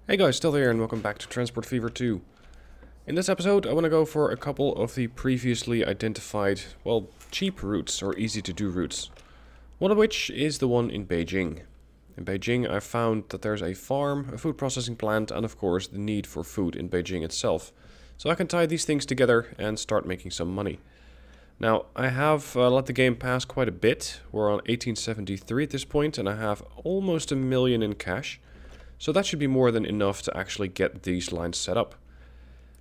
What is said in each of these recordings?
Hey guys, still here and welcome back to Transport Fever 2. In this episode I want to go for a couple of the previously identified, well, cheap routes or easy to do routes. One of which is the one in Beijing. In Beijing I found that there's a farm, a food processing plant and of course the need for food in Beijing itself. So I can tie these things together and start making some money. Now I have let the game pass quite a bit. We're on 1873 at this point and I have almost $1 million in cash. So that should be more than enough to actually get these lines set up.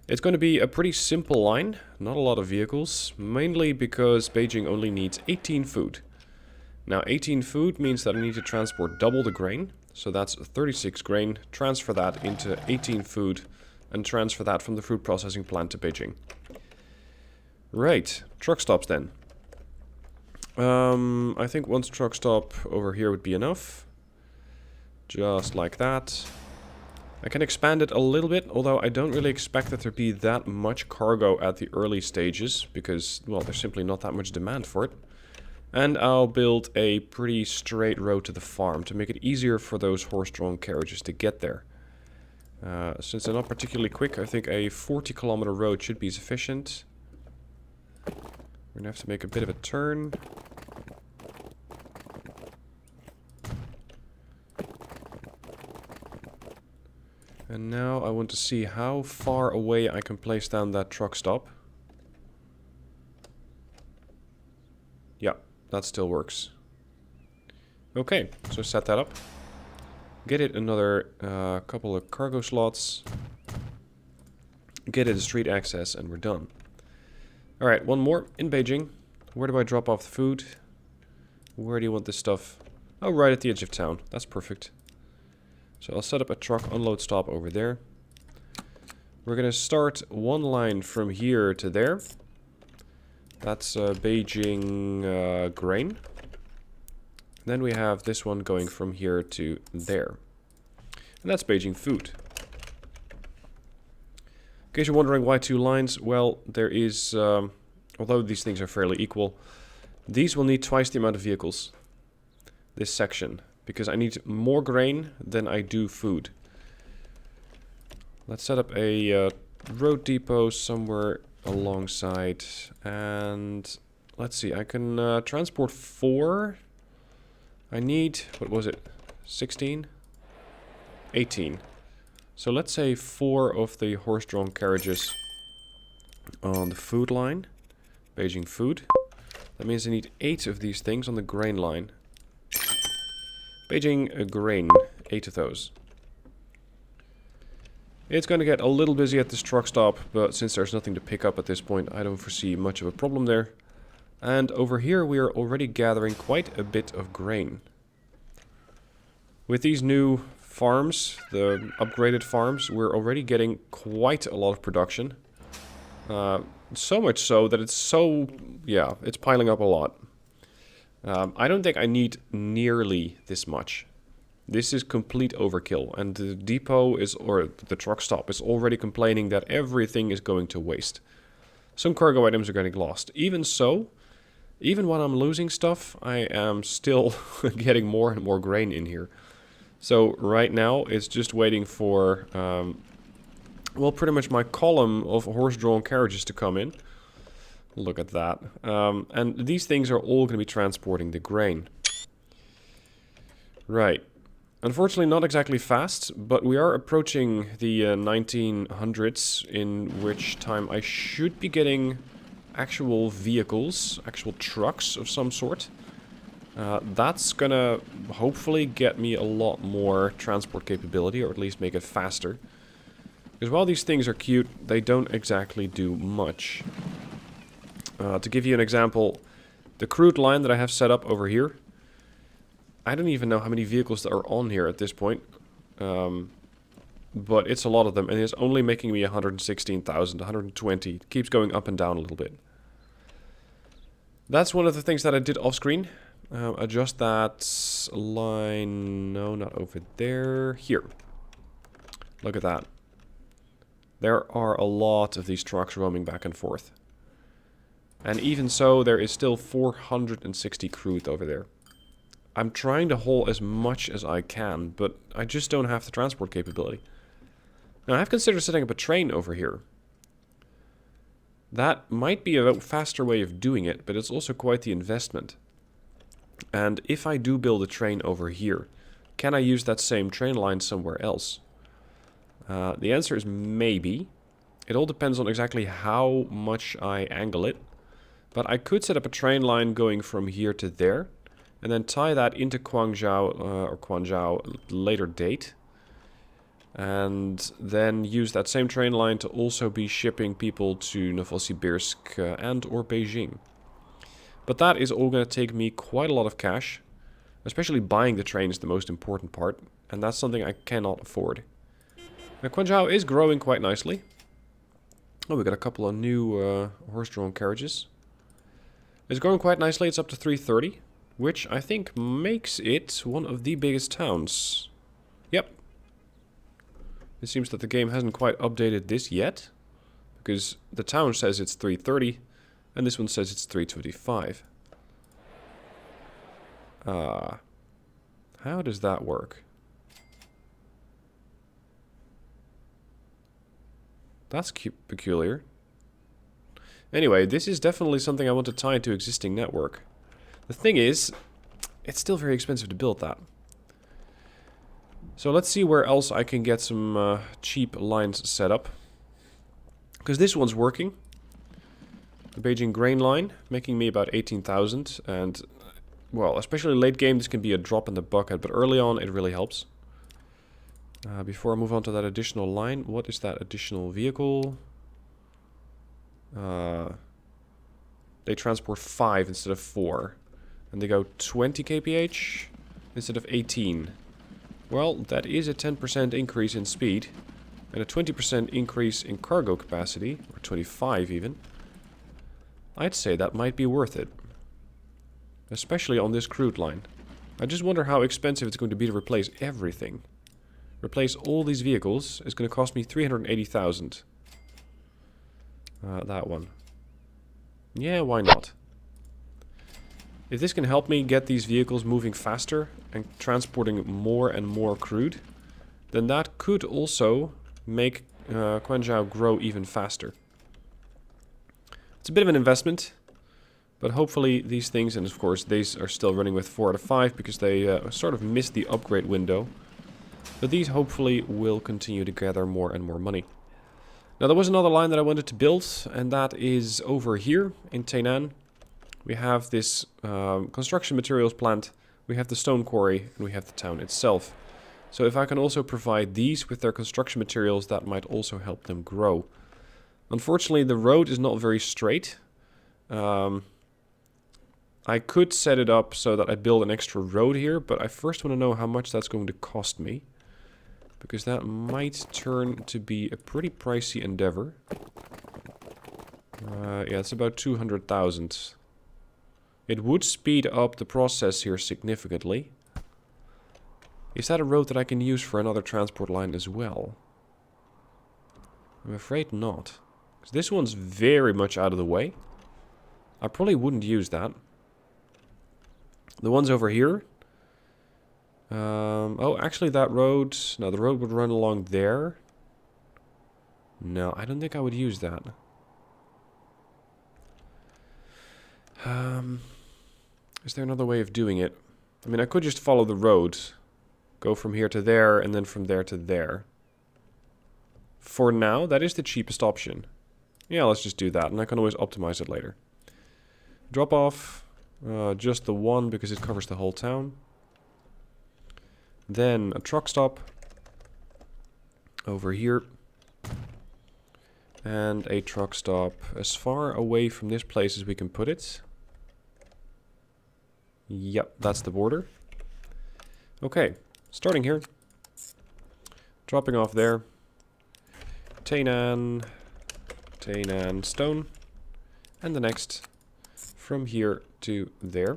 It's going to be a pretty simple line, not a lot of vehicles, mainly because Beijing only needs 18 food. Now 18 food means that I need to transport double the grain, so that's 36 grain, transfer that into 18 food, and transfer that from the food processing plant to Beijing. Right, truck stops then. I think one truck stop over here would be enough. Just like that. I can expand it a little bit, although I don't really expect that there be that much cargo at the early stages, because, well, there's simply not that much demand for it. And I'll build a pretty straight road to the farm to make it easier for those horse-drawn carriages to get there. Since they're not particularly quick, I think a 40-kilometer road should be sufficient. We're going to have to make a bit of a turn. And now I want to see how far away I can place down that truck stop. Yeah, that still works. Okay, so set that up. Get it another couple of cargo slots. Get it a street access and we're done. Alright, one more in Beijing. Where do I drop off the food? Where do you want this stuff? Oh, right at the edge of town. That's perfect. So I'll set up a truck unload stop over there. We're going to start one line from here to there. That's Beijing grain. Then we have this one going from here to there. And that's Beijing food. In case you're wondering why two lines, well, there is, although these things are fairly equal, these will need twice the amount of vehicles. This section. Because I need more grain than I do food. Let's set up a road depot somewhere alongside. And let's see, I can transport 4. I need, what was it, 16? 18. So let's say 4 of the horse-drawn carriages on the food line. Beijing food. That means I need 8 of these things on the grain line. Beijing grain, 8 of those. It's going to get a little busy at this truck stop, but since there's nothing to pick up at this point, I don't foresee much of a problem there. And over here we are already gathering quite a bit of grain. With these new farms, the upgraded farms, we're already getting quite a lot of production. So much so that it's piling up a lot. I don't think I need nearly this much. This is complete overkill, and the depot is, or the truck stop is already complaining that everything is going to waste. Some cargo items are getting lost. Even so, even when I'm losing stuff, I am still getting more and more grain in here. So right now, it's just waiting for, well, pretty much my column of horse-drawn carriages to come in. Look at that. And these things are all going to be transporting the grain. Right. Unfortunately, not exactly fast, but we are approaching the 1900s, in which time I should be getting actual vehicles, actual trucks of some sort. That's going to hopefully get me a lot more transport capability, or at least make it faster. Because while these things are cute, they don't exactly do much. To give you an example, the crude line that I have set up over here, I don't even know how many vehicles that are on here at this point. But it's a lot of them, and it's only making me 116,000, 120. It keeps going up and down a little bit. That's one of the things that I did off screen. Adjust that line, no, not over there, here. Look at that. There are a lot of these trucks roaming back and forth. And even so, there is still 460 crude over there. I'm trying to haul as much as I can, but I just don't have the transport capability. Now, I have considered setting up a train over here. That might be a faster way of doing it, but it's also quite the investment. And if I do build a train over here, can I use that same train line somewhere else? The answer is maybe. It all depends on exactly how much I angle it. But I could set up a train line going from here to there, and then tie that into Guangzhou at a later date. And then use that same train line to also be shipping people to Novosibirsk and or Beijing. But that is all going to take me quite a lot of cash. Especially buying the train is the most important part, and that's something I cannot afford. Now, Guangzhou is growing quite nicely. Oh, we got a couple of new horse-drawn carriages. It's growing quite nicely. It's up to 330, which I think makes it one of the biggest towns. Yep. It seems that the game hasn't quite updated this yet, because the town says it's 330, and this one says it's 325. How does that work? That's peculiar. Anyway, this is definitely something I want to tie to existing network. The thing is, it's still very expensive to build that. So let's see where else I can get some cheap lines set up. Because this one's working. The Beijing grain line, making me about 18,000. And, well, especially late game, this can be a drop in the bucket. But early on, it really helps. Before I move on to that additional line, what is that additional vehicle? They transport 5 instead of 4. And they go 20 kph instead of 18. Well, that is a 10% increase in speed. And a 20% increase in cargo capacity. Or 25 even. I'd say that might be worth it. Especially on this crude line. I just wonder how expensive it's going to be to replace everything. Replace all these vehicles is going to cost me 380,000. That one. Yeah, why not? If this can help me get these vehicles moving faster and transporting more and more crude, then that could also make Guangzhou grow even faster. It's a bit of an investment, but hopefully these things, and of course these are still running with 4 out of 5 because they sort of missed the upgrade window. But these hopefully will continue to gather more and more money. Now there was another line that I wanted to build, and that is over here in Sinan. We have this construction materials plant, we have the stone quarry, and we have the town itself. So if I can also provide these with their construction materials, that might also help them grow. Unfortunately, the road is not very straight. I could set it up so that I build an extra road here, but I first want to know how much that's going to cost me. Because that might turn to be a pretty pricey endeavor. Yeah, it's about 200,000. It would speed up the process here significantly. Is that a road that I can use for another transport line as well? I'm afraid not. 'Cause this one's very much out of the way. I probably wouldn't use that. The ones over here. Oh, actually that road... No, the road would run along there. No, I don't think I would use that. Is there another way of doing it? I mean, I could just follow the road. Go from here to there, and then from there to there. For now, that is the cheapest option. Yeah, let's just do that, and I can always optimize it later. Drop off just the one, because it covers the whole town. Then a truck stop. Over here. And a truck stop as far away from this place as we can put it. Yep, that's the border. Okay, starting here. Dropping off there. Sinan, stone. And the next from here to there.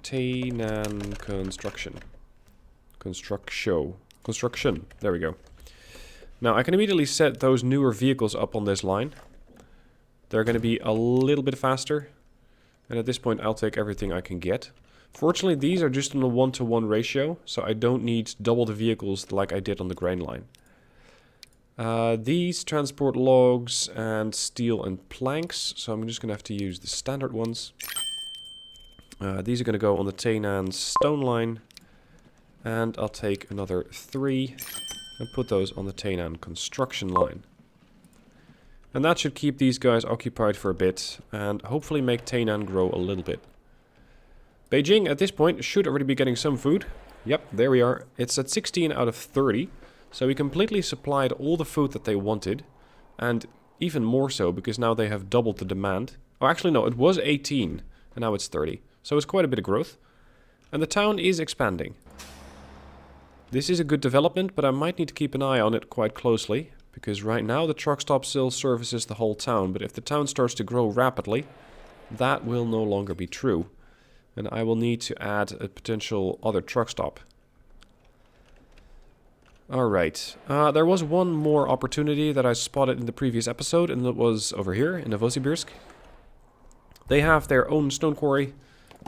Sinan construction. Construction. There we go. Now I can immediately set those newer vehicles up on this line. They're going to be a little bit faster. And at this point I'll take everything I can get. Fortunately, these are just on a 1-to-1 ratio, so I don't need double the vehicles like I did on the grain line. These transport logs and steel and planks, so I'm just going to have to use the standard ones. These are going to go on the Sinan stone line, and I'll take another 3 and put those on the Sinan construction line. And that should keep these guys occupied for a bit, and hopefully make Sinan grow a little bit. Beijing, at this point, should already be getting some food. Yep, there we are. It's at 16 out of 30. So we completely supplied all the food that they wanted. And even more so, because now they have doubled the demand. Oh, actually, no, it was 18. And now it's 30. So it's quite a bit of growth. And the town is expanding. This is a good development, but I might need to keep an eye on it quite closely. Because right now the truck stop still services the whole town. But if the town starts to grow rapidly, that will no longer be true. And I will need to add a potential other truck stop. Alright. There was one more opportunity that I spotted in the previous episode, and that was over here in Novosibirsk. They have their own stone quarry,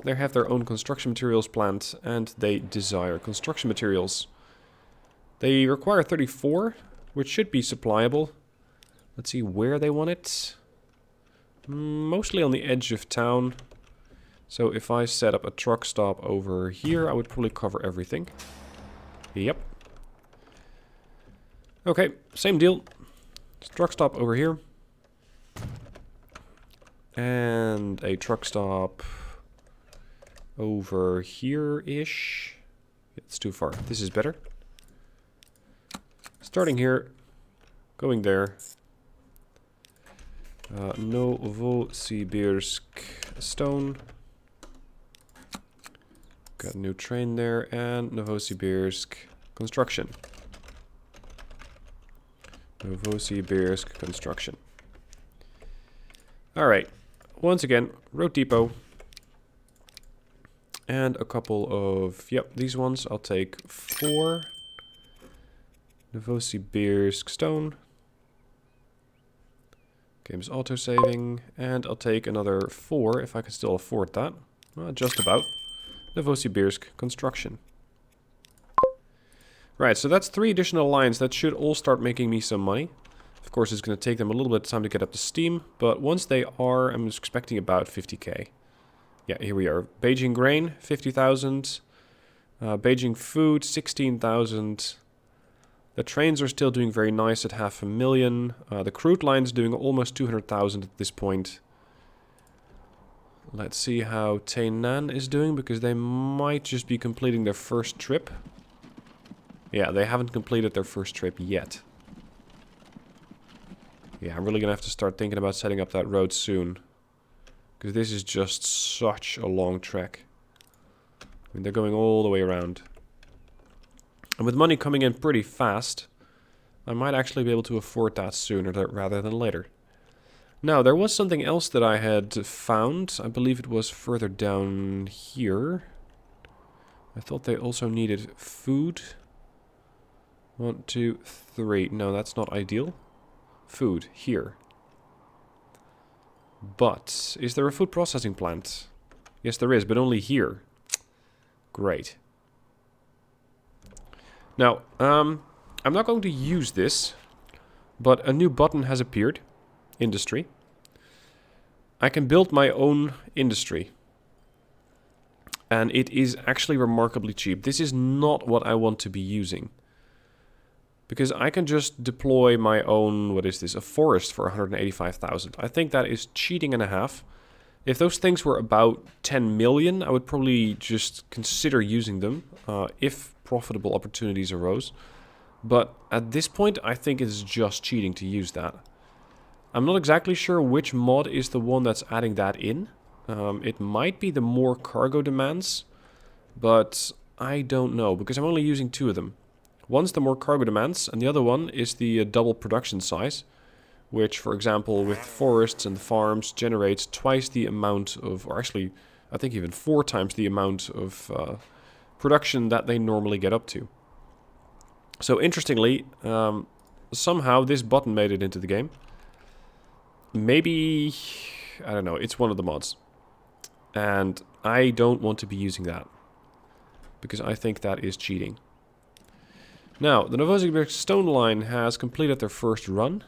they have their own construction materials plant, and they desire construction materials. They require 34, which should be supplyable. Let's see where they want it. Mostly on the edge of town. So if I set up a truck stop over here, I would probably cover everything. Yep. Okay, same deal. Truck stop over here. And a truck stop over here-ish. It's too far. This is better. Starting here, going there. Novosibirsk stone. Got a new train there, and Novosibirsk construction. Novosibirsk construction. Alright, once again, road depot. And a couple of, yep, these ones I'll take 4. Novosibirsk stone. Game's auto-saving, and I'll take another 4 if I can still afford that. Well, just about. Novosibirsk construction. Right, so that's 3 additional lines that should all start making me some money. Of course, it's going to take them a little bit of time to get up to steam, but once they are, I'm expecting about 50k. Yeah, here we are. Beijing grain, 50,000. Beijing food, 16,000. The trains are still doing very nice at 500,000. The crude line's doing almost 200,000 at this point. Let's see how Sinan is doing, because they might just be completing their first trip. Yeah, they haven't completed their first trip yet. Yeah, I'm really gonna have to start thinking about setting up that road soon. Because this is just such a long trek. I mean, they're going all the way around. And with money coming in pretty fast, I might actually be able to afford that sooner rather than later. Now, there was something else that I had found. I believe it was further down here. I thought they also needed food. 1, 2, 3. No, that's not ideal. Food, here. But, is there a food processing plant? Yes, there is, but only here. Great. Now, I'm not going to use this, but a new button has appeared. Industry. I can build my own industry. And it is actually remarkably cheap. This is not what I want to be using. Because I can just deploy my own, what is this, a forest for 185,000. I think that is cheating and a half. If those things were about 10 million, I would probably just consider using them if profitable opportunities arose. But at this point, I think it's just cheating to use that. I'm not exactly sure which mod is the one that's adding that in. It might be the more cargo demands, but I don't know, because I'm only using 2 of them. One's the more cargo demands, and the other one is the double production size, which, for example, with forests and farms, generates twice the amount of, or actually, I think even 4 times the amount of production that they normally get up to. So, interestingly, somehow this button made it into the game. Maybe, I don't know, it's one of the mods. And I don't want to be using that. Because I think that is cheating. Now, the Novosibirsk stone line has completed their first run.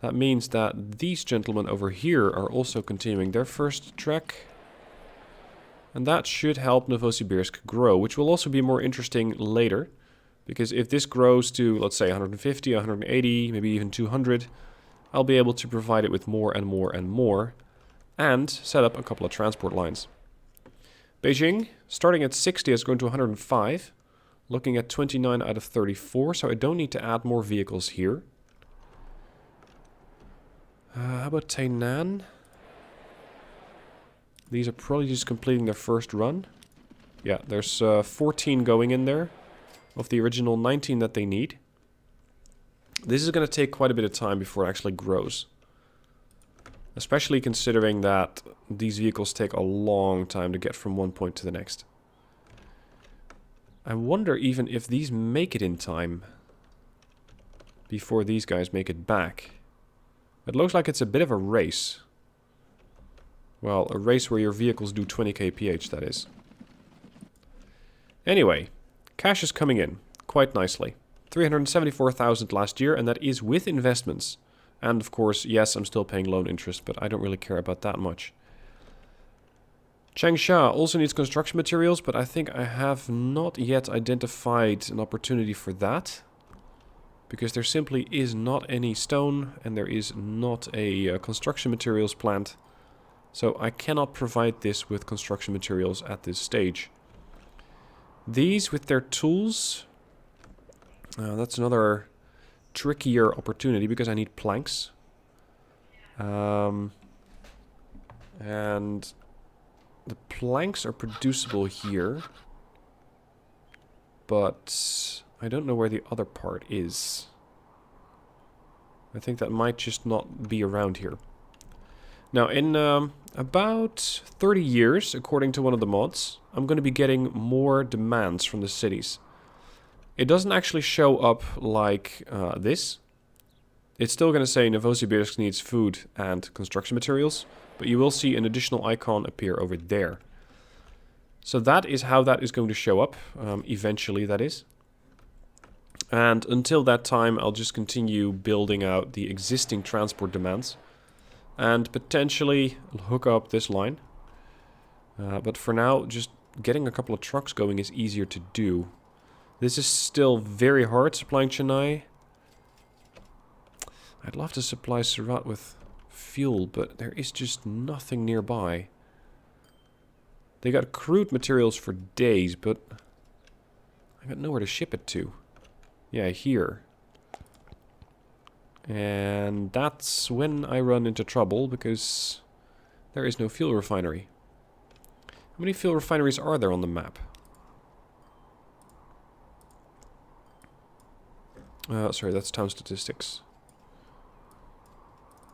That means that these gentlemen over here are also continuing their first trek. And that should help Novosibirsk grow, which will also be more interesting later. Because if this grows to, let's say, 150, 180, maybe even 200, I'll be able to provide it with more and more and more. And set up a couple of transport lines. Beijing, starting at 60, has grown to 105. Looking at 29 out of 34, so I don't need to add more vehicles here. How about Tainan? These are probably just completing their first run. Yeah, there's 14 going in there of the original 19 that they need. This is going to take quite a bit of time before it actually grows. Especially considering that these vehicles take a long time to get from one point to the next. I wonder even if these make it in time before these guys make it back. It looks like it's a bit of a race. Well, a race where your vehicles do 20 kph, that is. Anyway, cash is coming in quite nicely. 374,000 last year, and that is with investments. And of course, yes, I'm still paying loan interest, but I don't really care about that much. Changsha also needs construction materials, but I think I have not yet identified an opportunity for that. Because there simply is not any stone, and there is not a construction materials plant. So I cannot provide this with construction materials at this stage. These, with their tools, that's another trickier opportunity, because I need planks. And the planks are producible here, but I don't know where the other part is. I think that might just not be around here. Now, in about 30 years, according to one of the mods, I'm going to be getting more demands from the cities. It doesn't actually show up like this. It's still going to say Novosibirsk needs food and construction materials, but you will see an additional icon appear over there. So that is how that is going to show up, eventually that is. And until that time, I'll just continue building out the existing transport demands. And potentially hook up this line. But for now, just getting a couple of trucks going is easier to do. This is still very hard, supplying Chennai. I'd love to supply Surat with fuel, but there is just nothing nearby. They got crude materials for days, but I got nowhere to ship it to. Yeah, here. And that's when I run into trouble, because there is no fuel refinery. How many fuel refineries are there on the map? Sorry, that's town statistics.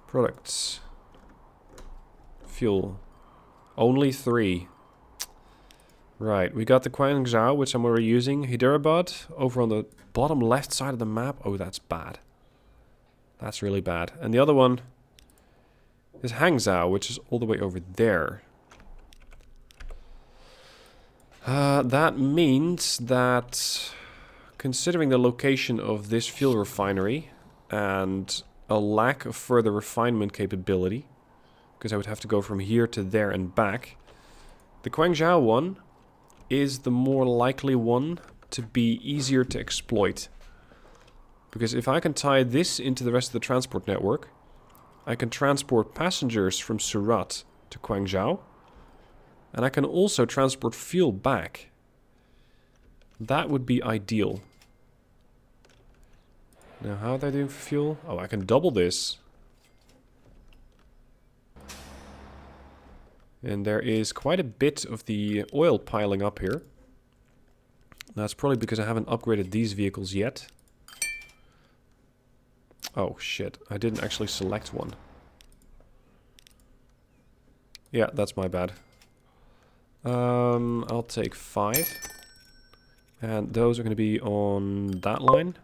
Products. Fuel. Only 3. Right, we got the Guangzhou, which I'm already using. Hyderabad, over on the bottom left side of the map. Oh, that's bad. That's really bad. And the other one is Hangzhou, which is all the way over there. That means that, considering the location of this fuel refinery and a lack of further refinement capability, because I would have to go from here to there and back, the Guangzhou one is the more likely one to be easier to exploit. Because if I can tie this into the rest of the transport network, I can transport passengers from Surat to Guangzhou, and I can also transport fuel back. That would be ideal. Now, how are they doing for fuel? Oh, I can double this. And there is quite a bit of the oil piling up here. That's probably because I haven't upgraded these vehicles yet. Oh, shit. I didn't actually select one. Yeah, that's my bad. I'll take 5. And those are going to be on that line.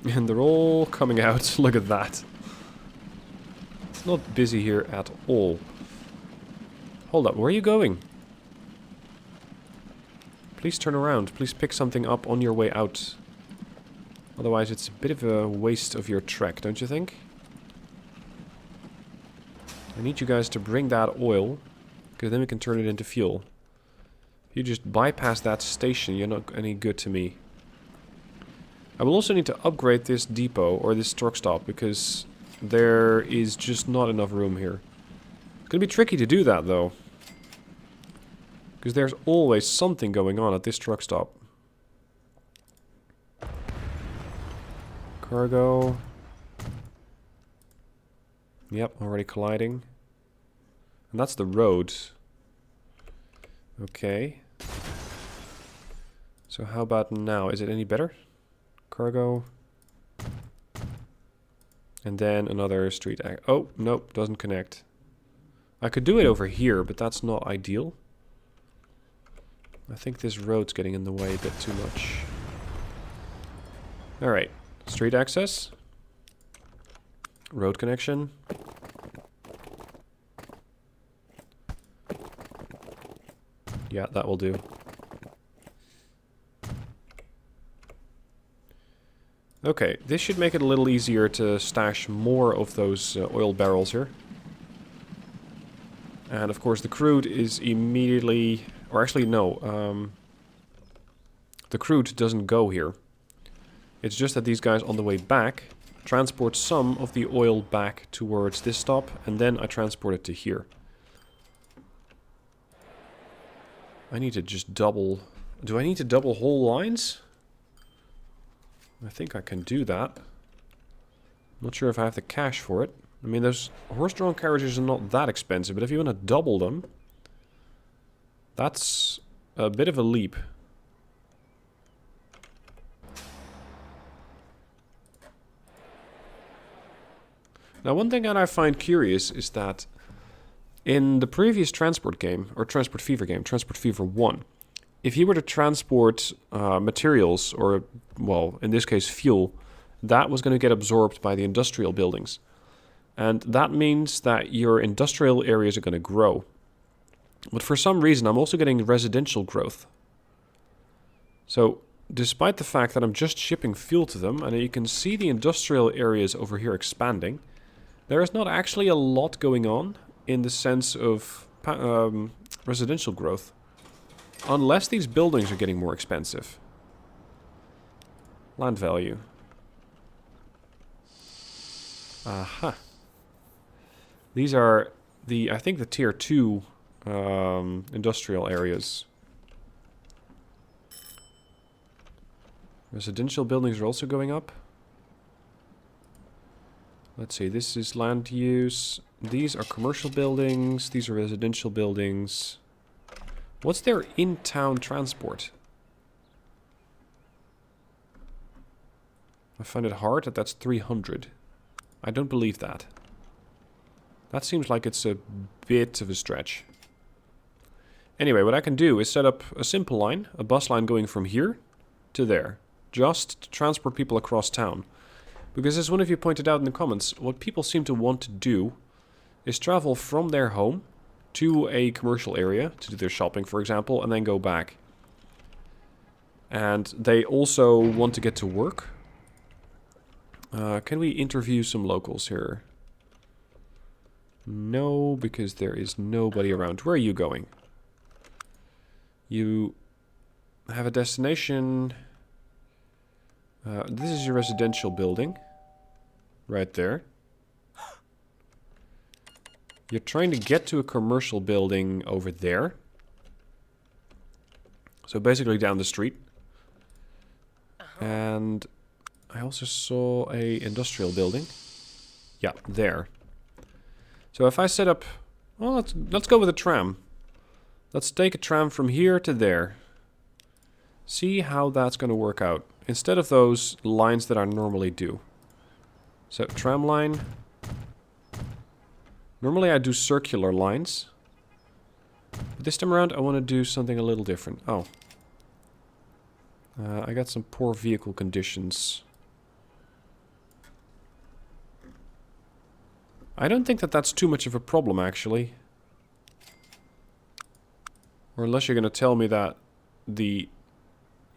And they're all coming out. Look at that. It's not busy here at all. Hold up, where are you going? Please turn around. Please pick something up on your way out. Otherwise it's a bit of a waste of your trek, don't you think? I need you guys to bring that oil, because then we can turn it into fuel. If you just bypass that station, you're not any good to me. I will also need to upgrade this depot, or this truck stop, because there is just not enough room here. It's going to be tricky to do that, though. Because there's always something going on at this truck stop. Cargo. Yep, already colliding. And that's the road. Okay. So how about now? Is it any better? Cargo. And then another street. Oh, nope, doesn't connect. I could do it over here, but that's not ideal. I think this road's getting in the way a bit too much. Alright, street access. Road connection. Yeah, that will do. Okay, this should make it a little easier to stash more of those oil barrels here. And of course the crude is immediately... Or actually, no. The crude doesn't go here. It's just that these guys on the way back transport some of the oil back towards this stop, and then I transport it to here. I need to just double... Do I need to double whole lines? I think I can do that. Not sure if I have the cash for it. I mean, those horse-drawn carriages are not that expensive, but if you want to double them... That's a bit of a leap. Now, one thing that I find curious is that in the previous transport game, or Transport Fever game, Transport Fever 1, if you were to transport materials, or, well, in this case fuel, that was going to get absorbed by the industrial buildings. And that means that your industrial areas are going to grow. But for some reason, I'm also getting residential growth. So, despite the fact that I'm just shipping fuel to them, and you can see the industrial areas over here expanding, there is not actually a lot going on in the sense of residential growth. Unless these buildings are getting more expensive. Land value. Aha. These are the, I think, the tier 2 industrial areas. Residential buildings are also going up. Let's see, this is land use. These are commercial buildings. These are residential buildings. What's their in-town transport? I find it hard that that's 300. I don't believe that. That seems like it's a bit of a stretch. Anyway, what I can do is set up a simple line, a bus line going from here to there, just to transport people across town. Because as one of you pointed out in the comments, what people seem to want to do is travel from their home to a commercial area, to do their shopping, for example, and then go back. And they also want to get to work. Can we interview some locals here? No, because there is nobody around. Where are you going? You have a destination. This is your residential building. Right there. You're trying to get to a commercial building over there. So basically down the street. And I also saw a industrial building. Yeah, there. So if I set up... Well, let's go with a tram. Let's take a tram from here to there. See how that's going to work out. Instead of those lines that I normally do. So, tram line. Normally I do circular lines. But this time around I want to do something a little different. Oh. I got some poor vehicle conditions. I don't think that that's too much of a problem, actually. Or unless you're going to tell me that the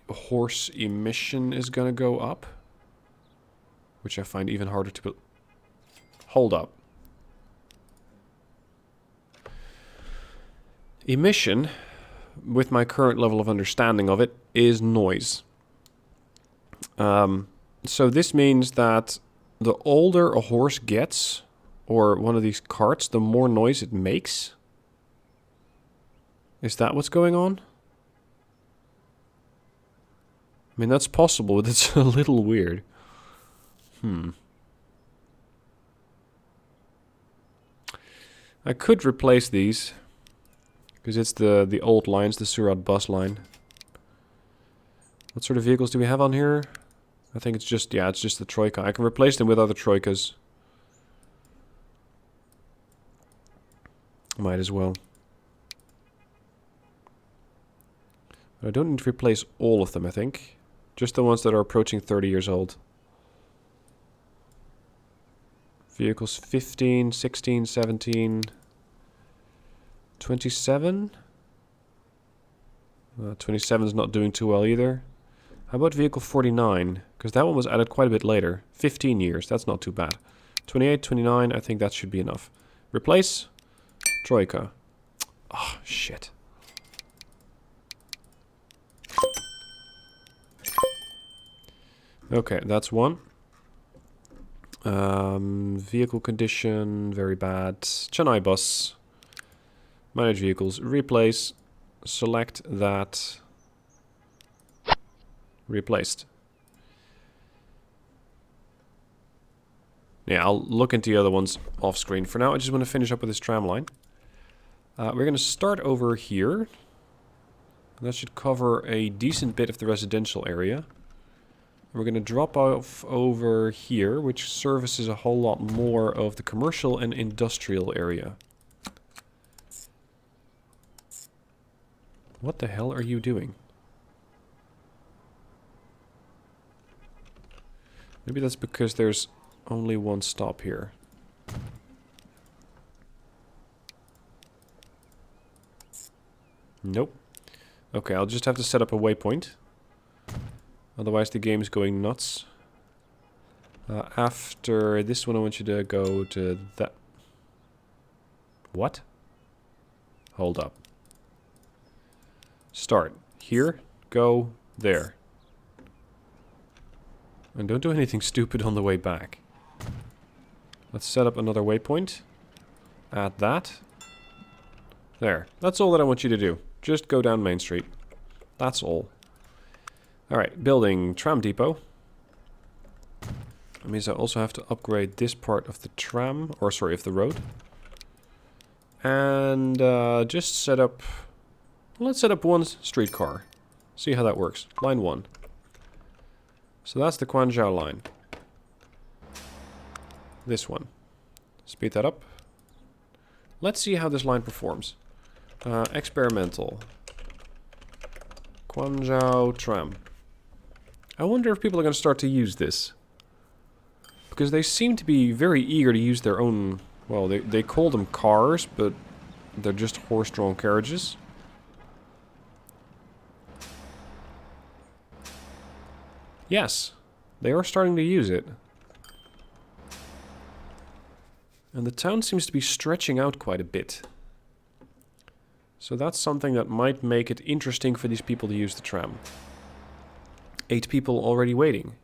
horse emission is going to go up. Which I find even harder to put. Hold up. Emission, with my current level of understanding of it, is noise. So this means that the older a horse gets, or one of these carts, the more noise it makes. Is that what's going on? I mean, that's possible, but it's a little weird. I could replace these. Because it's the old lines, the Surat bus line. What sort of vehicles do we have on here? I think it's just, yeah, it's just the Troika. I can replace them with other Troikas. Might as well. But I don't need to replace all of them, I think. Just the ones that are approaching 30 years old. Vehicles 15, 16, 17... 27? 27 is not doing too well either. How about vehicle 49? Because that one was added quite a bit later. 15 years, that's not too bad. 28, 29, I think that should be enough. Replace. Troika. Oh, shit. Okay, that's one. Vehicle condition, very bad. Chennai bus. Manage vehicles, replace, select that, replaced. Yeah, I'll look into the other ones off screen. For now, I just want to finish up with this tram line. We're going to start over here. That should cover a decent bit of the residential area. We're going to drop off over here, which services a whole lot more of the commercial and industrial area. What the hell are you doing? Maybe that's because there's only one stop here. Nope. Okay, I'll just have to set up a waypoint. Otherwise the game's going nuts. After this one I want you to go to that... What? Hold up. Start. Here, go, there. And don't do anything stupid on the way back. Let's set up another waypoint. Add that. There. That's all that I want you to do. Just go down Main Street. That's all. Alright, building tram depot. That means I also have to upgrade this part of the tram, or sorry, of the road. And just set up... Let's set up one streetcar. See how that works. Line 1. So that's the Quanzhou line. This one. Speed that up. Let's see how this line performs. Experimental. Quanzhou tram. I wonder if people are going to start to use this. Because they seem to be very eager to use their own... Well, they call them cars, but they're just horse-drawn carriages. Yes, they are starting to use it. And the town seems to be stretching out quite a bit. So that's something that might make it interesting for these people to use the tram. 8 people already waiting.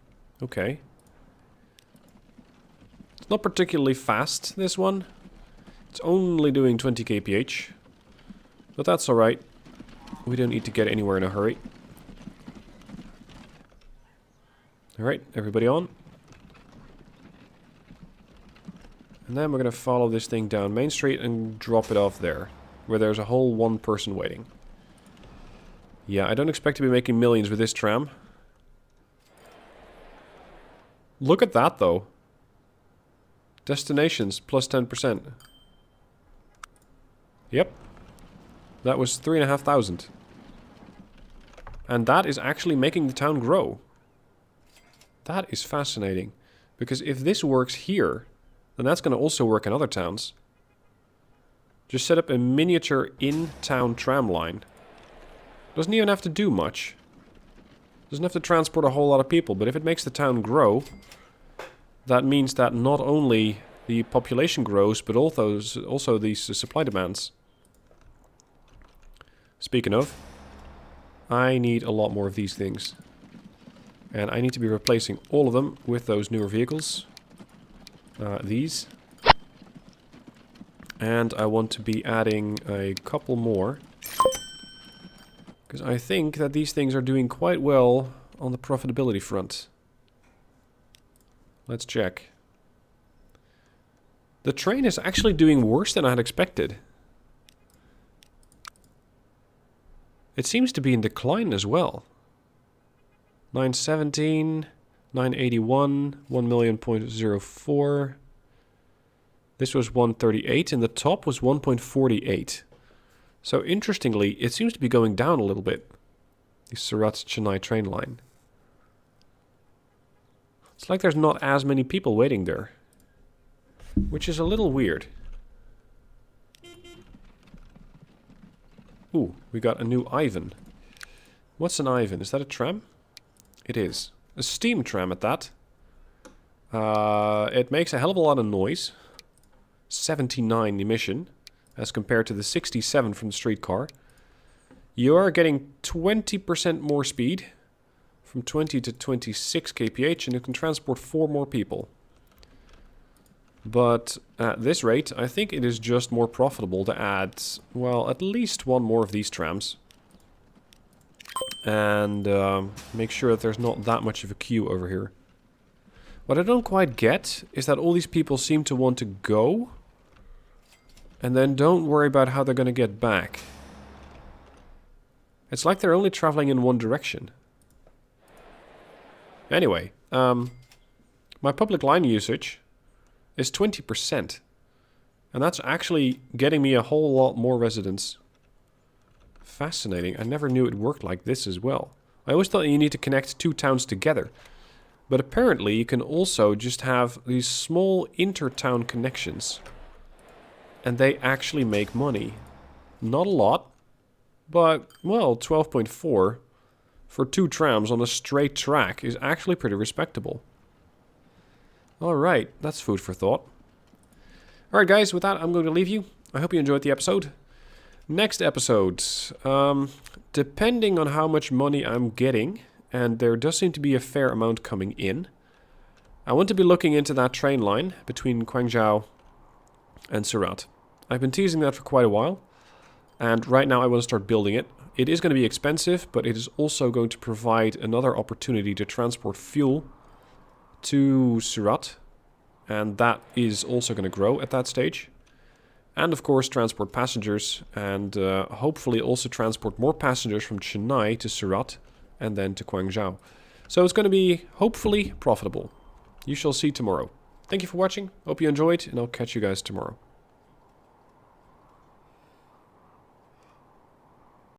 Okay. It's not particularly fast, this one. It's only doing 20 kph. But that's alright. We don't need to get anywhere in a hurry. Alright, everybody on. And then we're going to follow this thing down Main Street and drop it off there, where there's a whole one person waiting. Yeah, I don't expect to be making millions with this tram. Look at that, though. Destinations, plus 10%. Yep. That was 3,500. And that is actually making the town grow. That is fascinating. Because if this works here, then that's going to also work in other towns. Just set up a miniature in-town tram line. Doesn't even have to do much. Doesn't have to transport a whole lot of people, but if it makes the town grow, that means that not only the population grows, but also these supply demands. Speaking of, I need a lot more of these things. And I need to be replacing all of them with those newer vehicles. These. And I want to be adding a couple more. Because I think that these things are doing quite well on the profitability front. Let's check. The train is actually doing worse than I had expected. It seems to be in decline as well. 917, 981, 1,000,004. This was 138 and the top was 1.48. So interestingly, it seems to be going down a little bit. The Surat-Chennai train line. It's like there's not as many people waiting there. Which is a little weird. Ooh, we got a new Ivan. What's an Ivan? Is that a tram? It is. A steam tram at that. It makes a hell of a lot of noise. 79 emission. As compared to the 67 from the streetcar. You are getting 20% more speed. From 20 to 26 kph. And you can transport 4 more people. But at this rate, I think it is just more profitable to add, well, at least one more of these trams. And make sure that there's not that much of a queue over here. What I don't quite get is that all these people seem to want to go. And then don't worry about how they're going to get back. It's like they're only traveling in one direction. Anyway, my public line usage is 20%. And that's actually getting me a whole lot more residents. Fascinating. I never knew it worked like this as well. I always thought you need to connect 2 towns together. But apparently you can also just have these small inter-town connections. And they actually make money. Not a lot. But, well, 12.4 for 2 trams on a straight track is actually pretty respectable. Alright, that's food for thought. Alright guys, with that I'm going to leave you. I hope you enjoyed the episode. Next episode, depending on how much money I'm getting, and there does seem to be a fair amount coming in, I want to be looking into that train line between Guangzhou and Surat. I've been teasing that for quite a while, and right now I want to start building it. It is going to be expensive, but it is also going to provide another opportunity to transport fuel to Surat, and that is also going to grow at that stage. And of course transport passengers, and hopefully also transport more passengers from Chennai to Surat, and then to Guangzhou. So it's going to be, hopefully, profitable. You shall see tomorrow. Thank you for watching, hope you enjoyed, and I'll catch you guys tomorrow.